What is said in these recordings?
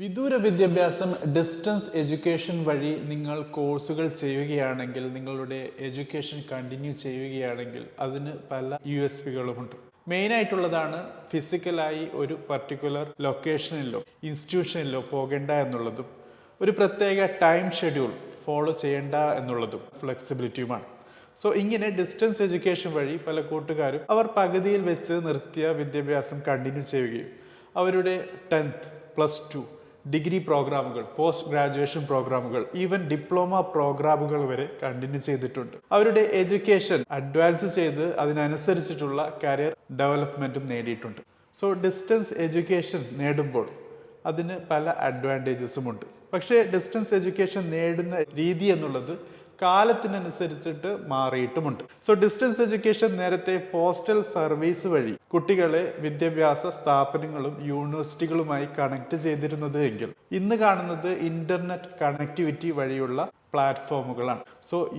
വിദൂര വിദ്യാഭ്യാസം distance education വഴി നിങ്ങൾ കോഴ്സുകൾ ചെയ്യുകയാണെങ്കിൽ, നിങ്ങളുടെ എഡ്യൂക്കേഷൻ കണ്ടിന്യൂ ചെയ്യുകയാണെങ്കിൽ അതിന് പല USPകളുമുണ്ട്. മെയിനായിട്ടുള്ളതാണ് ഫിസിക്കലായി ഒരു പർട്ടിക്കുലർ ലൊക്കേഷനിലോ ഇൻസ്റ്റിറ്റ്യൂഷനിലോ പോകേണ്ട എന്നുള്ളതും, ഒരു പ്രത്യേക ടൈം ഷെഡ്യൂൾ ഫോളോ ചെയ്യേണ്ട എന്നുള്ളതും ഫ്ലെക്സിബിലിറ്റിയുമാണ്. ഇങ്ങനെ ഡിസ്റ്റൻസ് എഡ്യൂക്കേഷൻ വഴി പല കൂട്ടുകാരും അവർ പകുതിയിൽ വെച്ച് നിർത്തിയ വിദ്യാഭ്യാസം കണ്ടിന്യൂ ചെയ്യുകയും അവരുടെ 10th, +2, ഡിഗ്രി പ്രോഗ്രാമുകൾ, പോസ്റ്റ് ഗ്രാജുവേഷൻ പ്രോഗ്രാമുകൾ, ഈവൻ ഡിപ്ലോമ പ്രോഗ്രാമുകൾ വരെ കണ്ടിന്യൂ ചെയ്തിട്ടുണ്ട്. അവരുടെ എഡ്യൂക്കേഷൻ അഡ്വാൻസ് ചെയ്ത് അതിനനുസരിച്ചിട്ടുള്ള കരിയർ ഡെവലപ്മെന്റും നേടിയിട്ടുണ്ട്. ഡിസ്റ്റൻസ് എഡ്യൂക്കേഷൻ നേടുമ്പോൾ അതിന് പല അഡ്വാൻറ്റേജസും ഉണ്ട്. പക്ഷേ ഡിസ്റ്റൻസ് എഡ്യൂക്കേഷൻ നേടുന്ന രീതി എന്നുള്ളത് കാലത്തിനനുസരിച്ചിട്ട് മാറിയിട്ടുമുണ്ട്. ഡിസ്റ്റൻസ് എഡ്യൂക്കേഷൻ നേരത്തെ പോസ്റ്റൽ സർവീസ് വഴി കുട്ടികളെ വിദ്യാഭ്യാസ സ്ഥാപനങ്ങളും യൂണിവേഴ്സിറ്റികളുമായി കണക്ട് ചെയ്തിരുന്നത് എങ്കിൽ ഇന്ന് കാണുന്നത് ഇന്റർനെറ്റ് കണക്ടിവിറ്റി വഴിയുള്ള പ്ലാറ്റ്ഫോമുകളാണ്.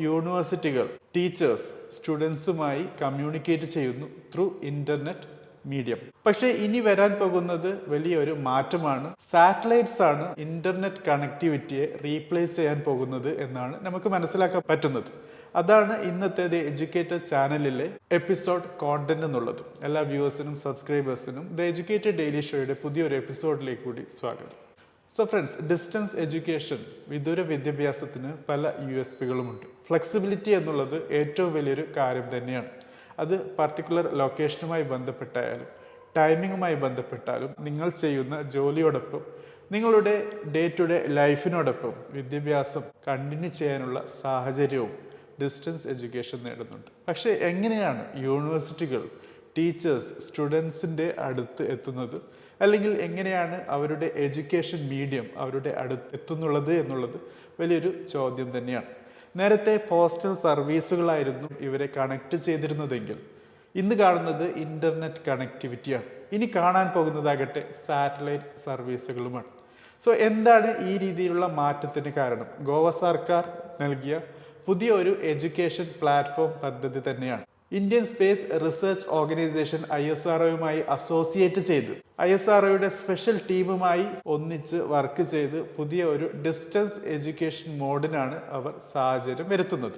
യൂണിവേഴ്സിറ്റികൾ ടീച്ചേഴ്സ് സ്റ്റുഡൻസുമായി കമ്മ്യൂണിക്കേറ്റ് ചെയ്യുന്നു ത്രൂ ഇന്റർനെറ്റ് മീഡിയം. പക്ഷേ ഇനി വരാൻ പോകുന്നത് വലിയൊരു മാറ്റമാണ്. സാറ്റലൈറ്റ്സ് ആണ് ഇന്റർനെറ്റ് കണക്ടിവിറ്റിയെ റീപ്ലേസ് ചെയ്യാൻ പോകുന്നത് എന്നാണ് നമുക്ക് മനസ്സിലാക്കാൻ പറ്റുന്നത്. അതാണ് ഇന്നത്തെ ദി എഡ്യൂക്കേറ്റഡ് ചാനലിലെ എപ്പിസോഡ് കോണ്ടന്റ് എന്നുള്ളത്. എല്ലാ വ്യൂവേഴ്സിനും സബ്സ്ക്രൈബേഴ്സിനും ദി എഡ്യൂക്കേറ്റഡ് ഡെയിലി ഷോയുടെ പുതിയൊരു എപ്പിസോഡിലേക്ക് കൂടി സ്വാഗതം. ഫ്രണ്ട്സ്, ഡിസ്റ്റൻസ് എഡ്യൂക്കേഷൻ വിദൂര വിദ്യാഭ്യാസത്തിന് പല USPകളുമുണ്ട്. ഫ്ലെക്സിബിലിറ്റി എന്നുള്ളത് ഏറ്റവും വലിയൊരു കാര്യം തന്നെയാണ്. അത് പർട്ടിക്കുലർ ലൊക്കേഷനുമായി ബന്ധപ്പെട്ടായാലും ടൈമിങ്ങുമായി ബന്ധപ്പെട്ടാലും നിങ്ങൾ ചെയ്യുന്ന ജോലിയോടൊപ്പം നിങ്ങളുടെ ഡേ ടു ഡേ ലൈഫിനോടൊപ്പം വിദ്യാഭ്യാസം കണ്ടിന്യൂ ചെയ്യാനുള്ള സാഹചര്യവും ഡിസ്റ്റൻസ് എഡ്യൂക്കേഷൻ നേടുന്നുണ്ട്. പക്ഷേ എങ്ങനെയാണ് യൂണിവേഴ്സിറ്റികൾ ടീച്ചേഴ്സ് സ്റ്റുഡൻസിൻ്റെ അടുത്ത് എത്തുന്നത്, അല്ലെങ്കിൽ എങ്ങനെയാണ് അവരുടെ എഡ്യൂക്കേഷൻ മീഡിയം അവരുടെ അടുത്ത് എത്തുന്നുള്ളത് എന്നുള്ളത് വലിയൊരു ചോദ്യം തന്നെയാണ്. നേരത്തെ പോസ്റ്റൽ സർവീസുകളായിരുന്നു ഇവരെ കണക്ട് ചെയ്തിരുന്നതെങ്കിൽ ഇന്ന് കാണുന്നത് ഇന്റർനെറ്റ് കണക്ടിവിറ്റിയാണ്. ഇനി കാണാൻ പോകുന്നതാകട്ടെ സാറ്റലൈറ്റ് സർവീസുകളുമാണ്. എന്താണ് ഈ രീതിയിലുള്ള മാറ്റത്തിന് കാരണം? ഗോവ സർക്കാർ നൽകിയ പുതിയ ഒരു എഡ്യൂക്കേഷൻ പ്ലാറ്റ്ഫോം പദ്ധതി തന്നെയാണ്. ഇന്ത്യൻ സ്പേസ് റിസർച്ച് ഓർഗനൈസേഷൻ ISROയുമായി അസോസിയേറ്റ് ചെയ്ത് ISROയുടെ സ്പെഷ്യൽ ടീമുമായി ഒന്നിച്ച് വർക്ക് ചെയ്ത് പുതിയ ഒരു ഡിസ്റ്റൻസ് എഡ്യൂക്കേഷൻ മോഡിനാണ് അവർ സാഹചര്യം വരുത്തുന്നത്.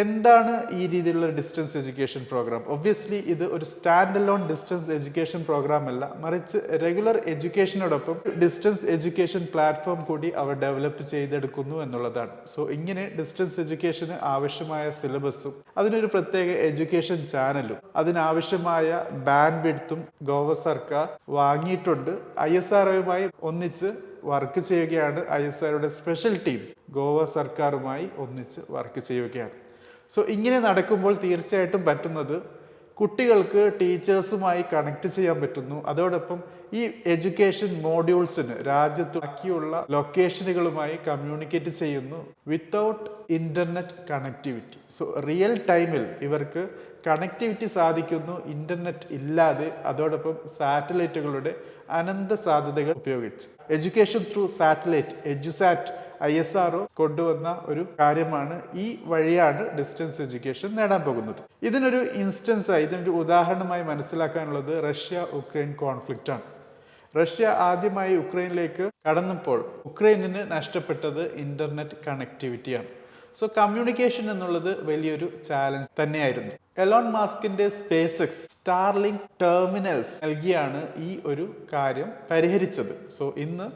എന്താണ് ഈ രീതിയിലുള്ള ഡിസ്റ്റൻസ് എഡ്യൂക്കേഷൻ പ്രോഗ്രാം? ഒബ്വിയസ്ലി ഇത് ഒരു stand alone distance education program അല്ല, മറിച്ച് റെഗുലർ എഡ്യൂക്കേഷനോടൊപ്പം ഡിസ്റ്റൻസ് എഡ്യൂക്കേഷൻ പ്ലാറ്റ്ഫോം കൂടി അവർ ഡെവലപ്പ് ചെയ്തെടുക്കുന്നു എന്നുള്ളതാണ്. ഇങ്ങനെ ഡിസ്റ്റൻസ് എഡ്യൂക്കേഷന് ആവശ്യമായ സിലബസും അതിനൊരു പ്രത്യേക എഡ്യൂക്കേഷൻ ചാനലും അതിനാവശ്യമായ ബാൻഡ് വിഡ്ത്തും ഗോവ സർക്കാർ വാങ്ങിയിട്ടുണ്ട്. ISROയുമായി ഒന്നിച്ച് വർക്ക് ചെയ്യുകയാണ്. ISROയുടെ സ്പെഷ്യൽ ടീം ഗോവ സർക്കാരുമായി ഒന്നിച്ച് വർക്ക് ചെയ്യുകയാണ്. ഇങ്ങനെ നടക്കുമ്പോൾ തീർച്ചയായിട്ടും പറ്റുന്നത് കുട്ടികൾക്ക് ടീച്ചേഴ്സുമായി കണക്ട് ചെയ്യാൻ പറ്റുന്നു. അതോടൊപ്പം ഈ എഡ്യൂക്കേഷൻ മോഡ്യൂൾസിന് രാജ്യത്ത് ബാക്കിയുള്ള ലൊക്കേഷനുകളുമായി കമ്മ്യൂണിക്കേറ്റ് ചെയ്യുന്നു വിത്തൗട്ട് ഇന്റർനെറ്റ് കണക്ടിവിറ്റി. റിയൽ ടൈമിൽ ഇവർക്ക് കണക്ടിവിറ്റി സാധിക്കുന്നു ഇന്റർനെറ്റ് ഇല്ലാതെ. അതോടൊപ്പം സാറ്റലൈറ്റുകളുടെ അനന്ത സാധ്യതകൾ ഉപയോഗിച്ച് education through satellite EDUSAT ISRO കൊണ്ടുവന്ന ഒരു കാര്യമാണ്. ഈ വഴിയാണ് ഡിസ്റ്റൻസ് എഡ്യൂക്കേഷൻ നേടാൻ പോകുന്നത്. ഇതിനൊരു ഇതിനൊരു ഉദാഹരണമായി മനസ്സിലാക്കാനുള്ളത് റഷ്യ-ഉക്രൈൻ കോൺഫ്ലിക്റ്റ് ആണ്. റഷ്യ ആദ്യമായി യുക്രൈനിലേക്ക് കടന്നപ്പോൾ ഉക്രൈനിന് നഷ്ടപ്പെട്ടത് ഇന്റർനെറ്റ് കണക്ടിവിറ്റിയാണ്. കമ്മ്യൂണിക്കേഷൻ എന്നുള്ളത് വലിയൊരു ചാലഞ്ച് തന്നെയായിരുന്നു. എലോൺ മാസ്കിന്റെ സ്പേസ് എക്സ് സ്റ്റാർലിങ്ക് ടെർമിനൽസ് നൽകിയാണ് ഈ ഒരു കാര്യം പരിഹരിച്ചത്. ഇന്ന്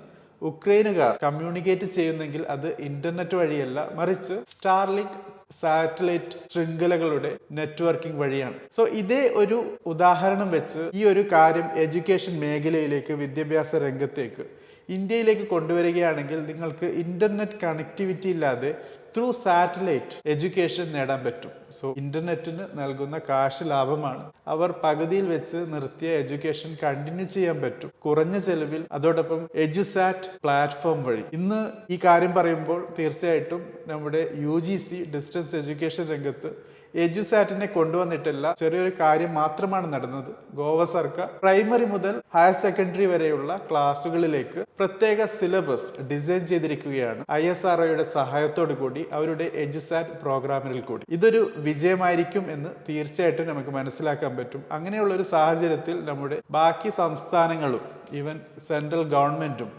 ഉക്രൈനുകാർ കമ്മ്യൂണിക്കേറ്റ് ചെയ്യുന്നെങ്കിൽ അത് ഇന്റർനെറ്റ് വഴിയല്ല, മറിച്ച് സ്റ്റാർലിങ്ക് സാറ്റലൈറ്റ് ശൃംഖലകളുടെ നെറ്റ്വർക്കിംഗ് വഴിയാണ്. ഇതേ ഒരു ഉദാഹരണം വെച്ച് ഈ ഒരു കാര്യം എഡ്യൂക്കേഷൻ മേഖലയിലേക്ക്, വിദ്യാഭ്യാസ രംഗത്തേക്ക് ഇന്ത്യയിലേക്ക് കൊണ്ടുവരികയാണെങ്കിൽ നിങ്ങൾക്ക് ഇന്റർനെറ്റ് കണക്ടിവിറ്റി ഇല്ലാതെ ത്രൂ സാറ്റലൈറ്റ് എഡ്യൂക്കേഷൻ നേടാൻ പറ്റും. ഇന്റർനെറ്റിന് നൽകുന്ന കാശ് ലാഭമാണ്. അവർ പകുതിയിൽ വെച്ച് നിർത്തിയ എഡ്യൂക്കേഷൻ കണ്ടിന്യൂ ചെയ്യാൻ പറ്റും കുറഞ്ഞ ചെലവിൽ. അതോടൊപ്പം എഡ്യൂസാറ്റ് പ്ലാറ്റ്ഫോം വഴി. ഇന്ന് ഈ കാര്യം പറയുമ്പോൾ തീർച്ചയായിട്ടും നമ്മുടെ UGC ഡിസ്റ്റൻസ് എഡ്യൂക്കേഷൻ രംഗത്ത് എഡ്യൂസാറ്റിനെ കൊണ്ടുവന്നിട്ടില്ല, ചെറിയൊരു കാര്യം മാത്രമാണ് നടന്നത്. ഗോവ സർക്കാർ പ്രൈമറി മുതൽ ഹയർ സെക്കൻഡറി വരെയുള്ള ക്ലാസ്സുകളിലേക്ക് പ്രത്യേക സിലബസ് ഡിസൈൻ ചെയ്തിരിക്കുകയാണ് ISROയുടെ സഹായത്തോടു കൂടി, അവരുടെ എഡ്യൂസാറ്റ് പ്രോഗ്രാമിൽ കൂടി. ഇതൊരു വിജയമായിരിക്കും എന്ന് തീർച്ചയായിട്ടും നമുക്ക് മനസ്സിലാക്കാൻ പറ്റും. അങ്ങനെയുള്ള ഒരു സാഹചര്യത്തിൽ നമ്മുടെ ബാക്കി സംസ്ഥാനങ്ങളും ഈവൻ സെൻട്രൽ ഗവൺമെന്റും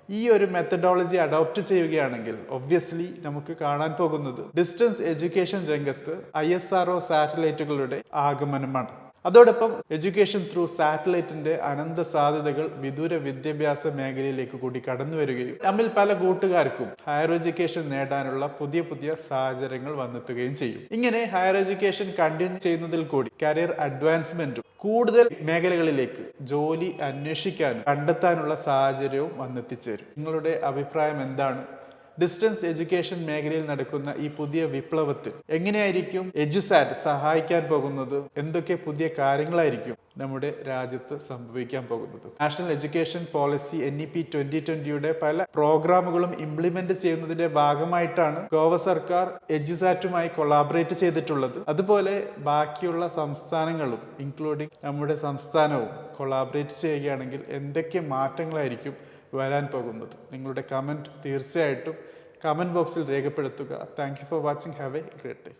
ഈ ഒരു മെത്തഡോളജി അഡോപ്റ്റ് ചെയ്യുകയാണെങ്കിൽ ഒബ്വിയസ്ലി നമുക്ക് കാണാൻ പോകുന്നത് ഡിസ്റ്റൻസ് എഡ്യൂക്കേഷൻ രംഗത്ത് ISRO സാറ്റലൈറ്റുകളുടെ ആഗമനമാണ്. അതോടൊപ്പം എഡ്യൂക്കേഷൻ ത്രൂ സാറ്റലൈറ്റിന്റെ അനന്ത സാധ്യതകൾ വിദൂര വിദ്യാഭ്യാസ മേഖലയിലേക്ക് കൂടി കടന്നു വരികയും തമ്മിൽ പല കൂട്ടുകാർക്കും ഹയർ എഡ്യൂക്കേഷൻ നേടാനുള്ള പുതിയ പുതിയ സാഹചര്യങ്ങൾ വന്നെത്തുകയും ചെയ്യും. ഇങ്ങനെ ഹയർ എഡ്യൂക്കേഷൻ കണ്ടിന്യൂ ചെയ്യുന്നതിൽ കൂടി കരിയർ അഡ്വാൻസ്മെന്റും കൂടുതൽ മേഖലകളിലേക്ക് ജോലി അന്വേഷിക്കാനും കണ്ടെത്താനുള്ള സാഹചര്യവും വന്നെത്തിച്ചേരും. നിങ്ങളുടെ അഭിപ്രായം എന്താണ്? ഡിസ്റ്റൻസ് എഡ്യൂക്കേഷൻ മേഖലയിൽ നടക്കുന്ന ഈ പുതിയ വിപ്ലവത്തിൽ എങ്ങനെയായിരിക്കും എഡ്യൂസാറ്റ് സഹായിക്കാൻ പോകുന്നത്? എന്തൊക്കെ പുതിയ കാര്യങ്ങളായിരിക്കും നമ്മുടെ രാജ്യത്ത് സംഭവിക്കാൻ പോകുന്നത്? നാഷണൽ എഡ്യൂക്കേഷൻ പോളിസി NEP 2020യുടെ പല പ്രോഗ്രാമുകളും ഇംപ്ലിമെന്റ് ചെയ്യുന്നതിന്റെ ഭാഗമായിട്ടാണ് ഗോവ സർക്കാർ എഡ്യൂസാറ്റുമായി കൊളാബറേറ്റ് ചെയ്തിട്ടുള്ളത്. അതുപോലെ ബാക്കിയുള്ള സംസ്ഥാനങ്ങളും ഇൻക്ലൂഡിംഗ് നമ്മുടെ സംസ്ഥാനവും കൊളാബറേറ്റ് ചെയ്യുകയാണെങ്കിൽ എന്തൊക്കെ മാറ്റങ്ങളായിരിക്കും വരാൻ പോകുന്നത്? നിങ്ങളുടെ കമൻറ്റ് തീർച്ചയായിട്ടും കമൻറ്റ് ബോക്സിൽ രേഖപ്പെടുത്തുക. Thank you for watching. Have A great day.